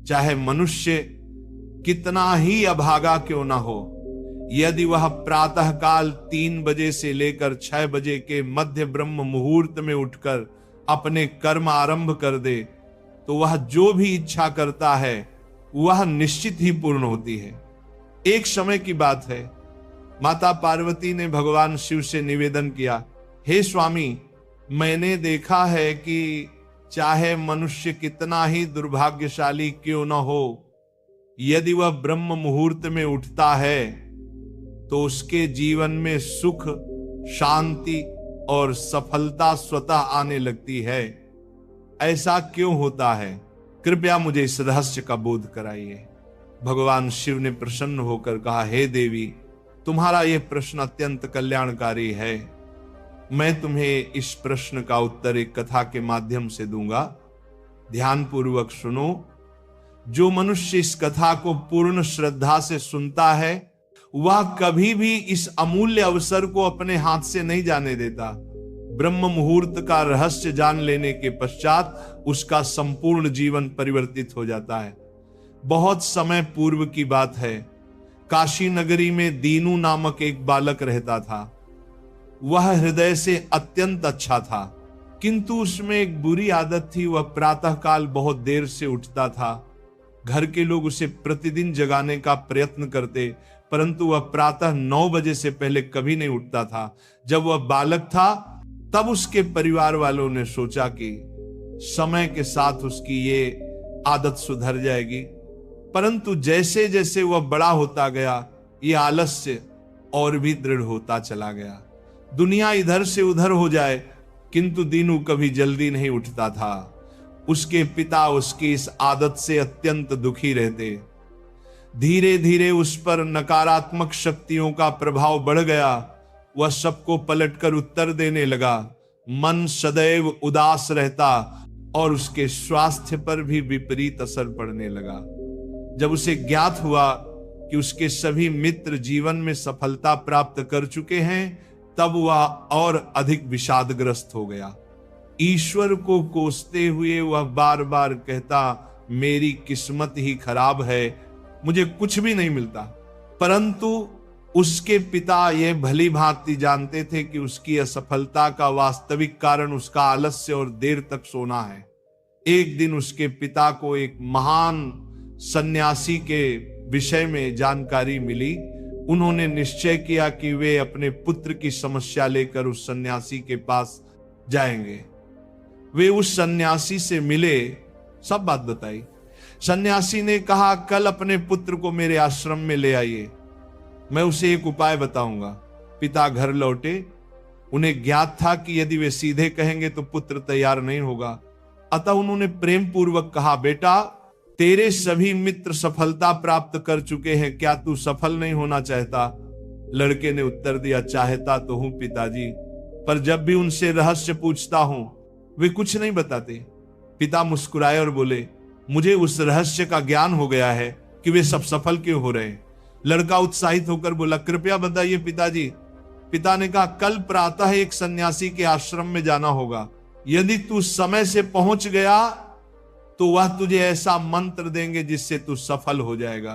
चाहे मनुष्य कितना ही अभागा क्यों ना हो, यदि वह प्रातः काल 3 बजे से लेकर 6 बजे के मध्य ब्रह्म मुहूर्त में उठकर अपने कर्म आरंभ कर दे, तो वह जो भी इच्छा करता है वह निश्चित ही पूर्ण होती है। एक समय की बात है, माता पार्वती ने भगवान शिव से निवेदन किया, हे स्वामी, मैंने देखा है कि चाहे मनुष्य कितना ही दुर्भाग्यशाली क्यों न हो, यदि वह ब्रह्म मुहूर्त में उठता है तो उसके जीवन में सुख, शांति और सफलता स्वतः आने लगती है। ऐसा क्यों होता है? कृपया मुझे इस रहस्य का बोध कराइए। भगवान शिव ने प्रसन्न होकर कहा, हे देवी, तुम्हारा यह प्रश्न अत्यंत कल्याणकारी है। मैं तुम्हें इस प्रश्न का उत्तर एक कथा के माध्यम से दूंगा। ध्यानपूर्वक सुनो। जो मनुष्य इस कथा को पूर्ण श्रद्धा से सुनता है वह कभी भी इस अमूल्य अवसर को अपने हाथ से नहीं जाने देता। ब्रह्म मुहूर्त का रहस्य जान लेने के पश्चात उसका संपूर्ण जीवन परिवर्तित हो जाता है। बहुत समय पूर्व की बात है, काशी नगरी में दीनू नामक एक बालक रहता था। वह हृदय से अत्यंत अच्छा था, किंतु उसमें एक बुरी आदत थी। वह प्रातःकाल बहुत देर से उठता था। घर के लोग उसे प्रतिदिन जगाने का प्रयत्न करते, परंतु वह प्रातः 9 बजे से पहले कभी नहीं उठता था। जब वह बालक था तब उसके परिवार वालों ने सोचा कि समय के साथ उसकी ये आदत सुधर जाएगी, परंतु जैसे जैसे वह बड़ा होता गया ये आलस्य और भी दृढ़ होता चला गया। दुनिया इधर से उधर हो जाए, किंतु दीनू कभी जल्दी नहीं उठता था। उसके पिता उसकी इस आदत से अत्यंत दुखी रहते। धीरे धीरे उस पर नकारात्मक शक्तियों का प्रभाव बढ़ गया। वह सबको पलटकर उत्तर देने लगा। मन सदैव उदास रहता और उसके स्वास्थ्य पर भी विपरीत असर पड़ने लगा। जब उसे ज्ञात हुआ कि उसके सभी मित्र जीवन में सफलता प्राप्त कर चुके हैं, तब वह और अधिक विषादग्रस्त हो गया। ईश्वर को कोसते हुए वह बार बार कहता, मेरी किस्मत ही खराब है, मुझे कुछ भी नहीं मिलता। परंतु उसके पिता यह भली भांति जानते थे कि उसकी असफलता का वास्तविक कारण उसका आलस्य और देर तक सोना है। एक दिन उसके पिता को एक महान सन्यासी के विषय में जानकारी मिली। उन्होंने निश्चय किया कि वे अपने पुत्र की समस्या लेकर उस सन्यासी के पास जाएंगे। वे उस सन्यासी से मिले, सब बात बताई। सन्यासी ने कहा, कल अपने पुत्र को मेरे आश्रम में ले आइए, मैं उसे एक उपाय बताऊंगा। पिता घर लौटे। उन्हें ज्ञात था कि यदि वे सीधे कहेंगे तो पुत्र तैयार नहीं होगा, अतः उन्होंने प्रेम पूर्वक कहा, बेटा, तेरे सभी मित्र सफलता प्राप्त कर चुके हैं, क्या तू सफल नहीं होना चाहता? लड़के ने उत्तर दिया, चाहता तो हूं पिताजी, पर जब भी उनसे रहस्य पूछता हूं वे कुछ नहीं बताते। पिता मुस्कुराए और बोले, मुझे उस रहस्य का ज्ञान हो गया है कि वे सब सफल क्यों हो रहे हैं। लड़का उत्साहित होकर बोला, कृपया बताइए पिताजी। पिता ने कहा, कल प्रातः एक सन्यासी के आश्रम में जाना होगा। यदि तू समय से पहुंच गया तो वह तुझे ऐसा मंत्र देंगे जिससे तू सफल हो जाएगा,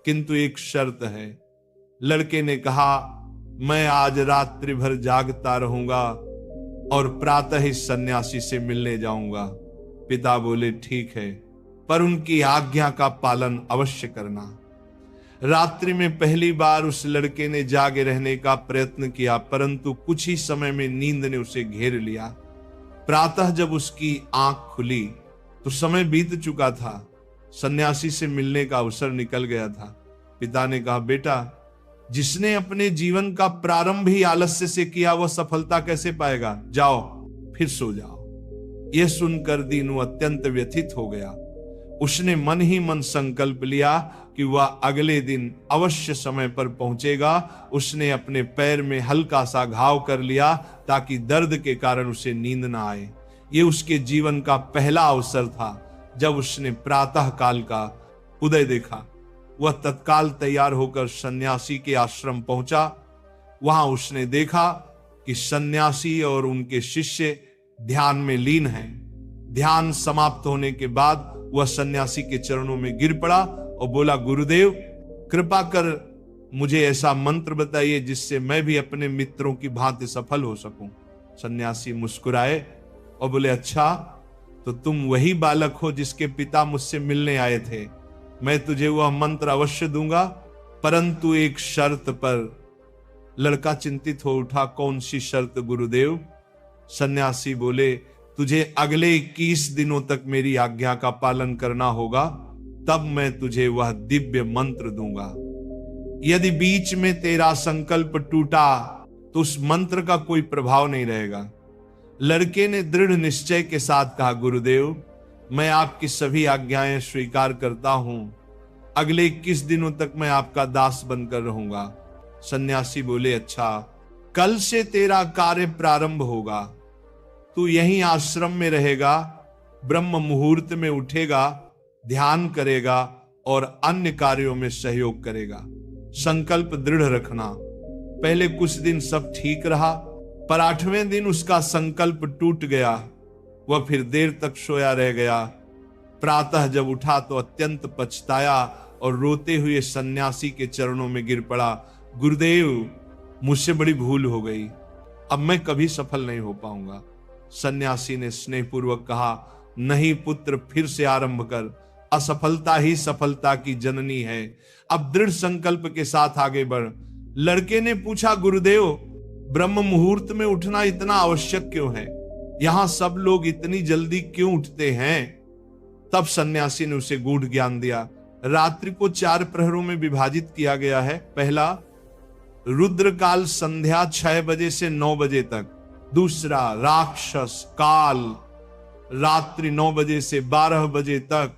किंतु एक शर्त है। लड़के ने कहा, मैं आज रात्रि भर जागता रहूंगा और प्रातः इस सन्यासी से मिलने जाऊंगा। पिता बोले, ठीक है, पर उनकी आज्ञा का पालन अवश्य करना। रात्रि में पहली बार उस लड़के ने जागे रहने का प्रयत्न किया, परंतु कुछ ही समय में नींद ने उसे घेर लिया। प्रातः जब उसकी आंख खुली तो समय बीत चुका था। सन्यासी से मिलने का अवसर निकल गया था। पिता ने कहा, बेटा, जिसने अपने जीवन का प्रारंभ ही आलस्य से किया वह सफलता कैसे पाएगा? जाओ फिर सो जाओ। यह सुनकर दीनू अत्यंत व्यथित हो गया। उसने मन ही मन संकल्प लिया कि वह अगले दिन अवश्य समय पर पहुंचेगा। उसने अपने पैर में हल्का सा घाव कर लिया ताकि दर्द के कारण उसे नींद ना आए। यह उसके जीवन का पहला अवसर था। जब उसने प्रातः काल का उदय देखा, वह तत्काल तैयार होकर सन्यासी के आश्रम पहुंचा। वहां उसने देखा कि सन्यासी और उनके शिष्य ध्यान में लीन हैं। ध्यान समाप्त होने के बाद वह सन्यासी के चरणों में गिर पड़ा और बोला, गुरुदेव कृपा कर मुझे ऐसा मंत्र बताइए जिससे मैं भी अपने मित्रों की भांति सफल हो सकूं। सन्यासी मुस्कुराए और बोले, अच्छा तो तुम वही बालक हो जिसके पिता मुझसे मिलने आए थे। मैं तुझे वह मंत्र अवश्य दूंगा, परंतु एक शर्त पर। लड़का चिंतित हो उठा, कौन सी शर्त गुरुदेव? सन्यासी बोले, तुझे अगले 21 दिनों तक मेरी आज्ञा का पालन करना होगा, तब मैं तुझे वह दिव्य मंत्र दूंगा। यदि बीच में तेरा संकल्प टूटा तो उस मंत्र का कोई प्रभाव नहीं रहेगा। लड़के ने दृढ़ निश्चय के साथ कहा, गुरुदेव मैं आपकी सभी आज्ञाएं स्वीकार करता हूं, अगले 21 दिनों तक मैं आपका दास बनकर रहूंगा। सन्यासी बोले, अच्छा कल से तेरा कार्य प्रारंभ होगा, तू यहीं आश्रम में रहेगा, ब्रह्म मुहूर्त में उठेगा, ध्यान करेगा और अन्य कार्यों में सहयोग करेगा। संकल्प दृढ़ रखना। पहले कुछ दिन सब ठीक रहा, पर 8वें दिन उसका संकल्प टूट गया। वह फिर देर तक सोया रह गया। प्रातः जब उठा तो अत्यंत पछताया और रोते हुए सन्यासी के चरणों में गिर पड़ा, गुरुदेव मुझसे बड़ी भूल हो गई, अब मैं कभी सफल नहीं हो पाऊंगा। सन्यासी ने स्नेहपूर्वक कहा, नहीं पुत्र, फिर से आरंभ कर, असफलता ही सफलता की जननी है। अब दृढ़ संकल्प के साथ आगे बढ़। लड़के ने पूछा, गुरुदेव ब्रह्म मुहूर्त में उठना इतना आवश्यक क्यों है? यहां सब लोग इतनी जल्दी क्यों उठते हैं? तब सन्यासी ने उसे गूढ़ ज्ञान दिया। रात्रि को 4 प्रहरों में विभाजित किया गया है। पहला, रुद्र काल संध्या 6 बजे से 9 बजे तक। दूसरा, राक्षस काल रात्रि 9 बजे से 12 बजे तक।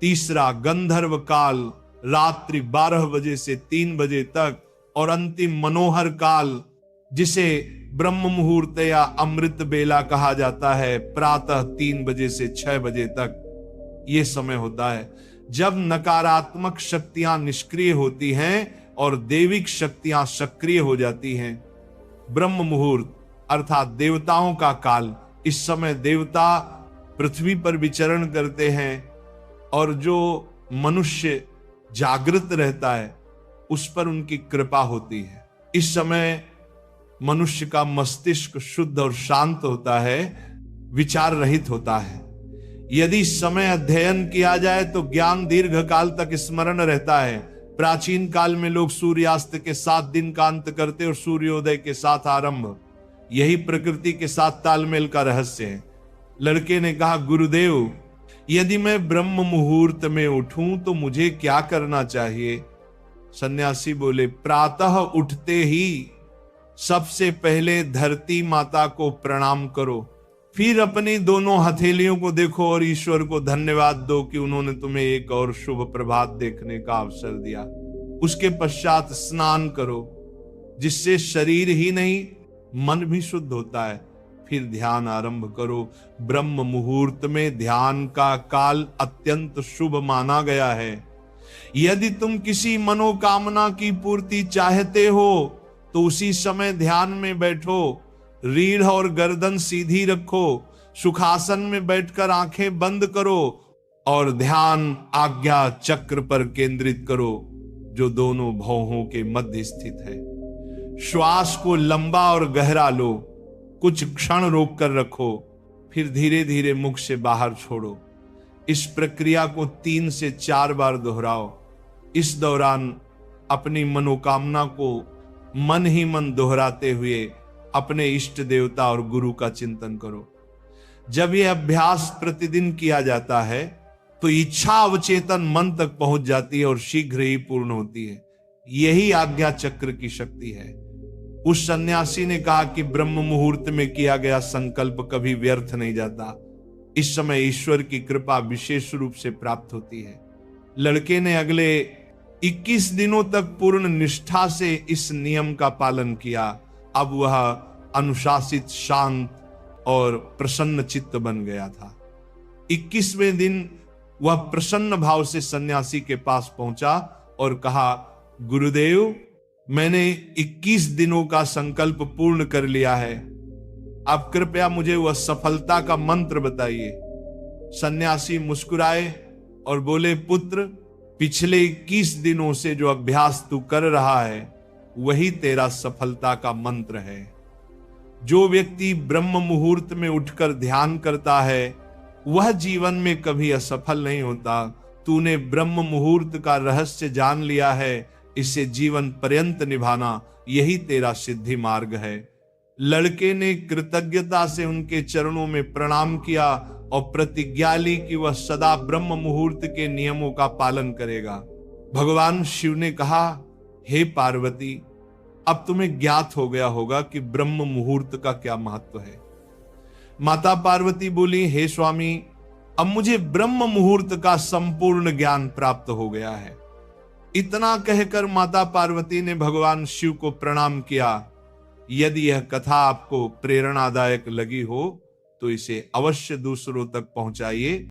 तीसरा, गंधर्व काल रात्रि 12 बजे से 3 बजे तक। और अंतिम मनोहर काल, जिसे ब्रह्म मुहूर्त या अमृत बेला कहा जाता है, प्रातः 3 बजे से 6 बजे तक। यह समय होता है जब नकारात्मक शक्तियां निष्क्रिय होती हैं और दैविक शक्तियां सक्रिय हो जाती हैं। ब्रह्म मुहूर्त अर्थात देवताओं का काल। इस समय देवता पृथ्वी पर विचरण करते हैं और जो मनुष्य जागृत रहता है उस पर उनकी कृपा होती है। इस समय मनुष्य का मस्तिष्क शुद्ध और शांत होता है, विचार रहित होता है। यदि समय अध्ययन किया जाए तो ज्ञान दीर्घ काल तक स्मरण रहता है। प्राचीन काल में लोग सूर्यास्त के साथ दिन का अंत करते और सूर्योदय के साथ आरंभ। यही प्रकृति के साथ तालमेल का रहस्य है। लड़के ने कहा, गुरुदेव यदि मैं ब्रह्म मुहूर्त में उठूं तो मुझे क्या करना चाहिए? सन्यासी बोले, प्रातः उठते ही सबसे पहले धरती माता को प्रणाम करो, फिर अपनी दोनों हथेलियों को देखो और ईश्वर को धन्यवाद दो कि उन्होंने तुम्हें एक और शुभ प्रभात देखने का अवसर दिया। उसके पश्चात स्नान करो, जिससे शरीर ही नहीं मन भी शुद्ध होता है। फिर ध्यान आरंभ करो। ब्रह्म मुहूर्त में ध्यान का काल अत्यंत शुभ माना गया है। यदि तुम किसी मनोकामना की पूर्ति चाहते हो तो उसी समय ध्यान में बैठो। रीढ़ और गर्दन सीधी रखो, सुखासन में बैठकर आंखें बंद करो और ध्यान आज्ञा चक्र पर केंद्रित करो, जो दोनों भौहों के मध्य स्थित है। श्वास को लंबा और गहरा लो, कुछ क्षण रोक कर रखो, फिर धीरे धीरे मुख से बाहर छोड़ो। इस प्रक्रिया को 3 से 4 बार दोहराओ। इस दौरान अपनी मनोकामना को मन ही मन दोहराते हुए अपने इष्ट देवता और गुरु का चिंतन करो। जब यह अभ्यास प्रतिदिन किया जाता है तो इच्छा अवचेतन मन तक पहुंच जाती है और शीघ्र ही पूर्ण होती है। यही आज्ञा चक्र की शक्ति है। उस सन्यासी ने कहा कि ब्रह्म मुहूर्त में किया गया संकल्प कभी व्यर्थ नहीं जाता। इस समय ईश्वर की कृपा विशेष रूप से प्राप्त होती है। लड़के ने अगले 21 दिनों तक पूर्ण निष्ठा से इस नियम का पालन किया। अब वह अनुशासित, शांत और प्रसन्न चित्त बन गया था। 21वें दिन वह प्रसन्न भाव से सन्यासी के पास पहुंचा और कहा, गुरुदेव मैंने 21 दिनों का संकल्प पूर्ण कर लिया है, आप कृपया मुझे वह सफलता का मंत्र बताइए। सन्यासी मुस्कुराए और बोले, पुत्र, पिछले 21 दिनों से जो अभ्यास तू कर रहा है वही तेरा सफलता का मंत्र है। जो व्यक्ति ब्रह्म मुहूर्त में उठकर ध्यान करता है वह जीवन में कभी असफल नहीं होता। तूने ब्रह्म मुहूर्त का रहस्य जान लिया है, इसे जीवन पर्यंत निभाना यही तेरा सिद्धि मार्ग है। लड़के ने कृतज्ञता से उनके चरणों में प्रणाम किया और प्रतिज्ञा ली कि वह सदा ब्रह्म मुहूर्त के नियमों का पालन करेगा। भगवान शिव ने कहा, हे पार्वती, अब तुम्हें ज्ञात हो गया होगा कि ब्रह्म मुहूर्त का क्या महत्व है। माता पार्वती बोली, हे स्वामी, अब मुझे ब्रह्म मुहूर्त का संपूर्ण ज्ञान प्राप्त हो गया है। इतना कहकर माता पार्वती ने भगवान शिव को प्रणाम किया। यदि यह कथा आपको प्रेरणादायक लगी हो तो इसे अवश्य दूसरों तक पहुंचाइए।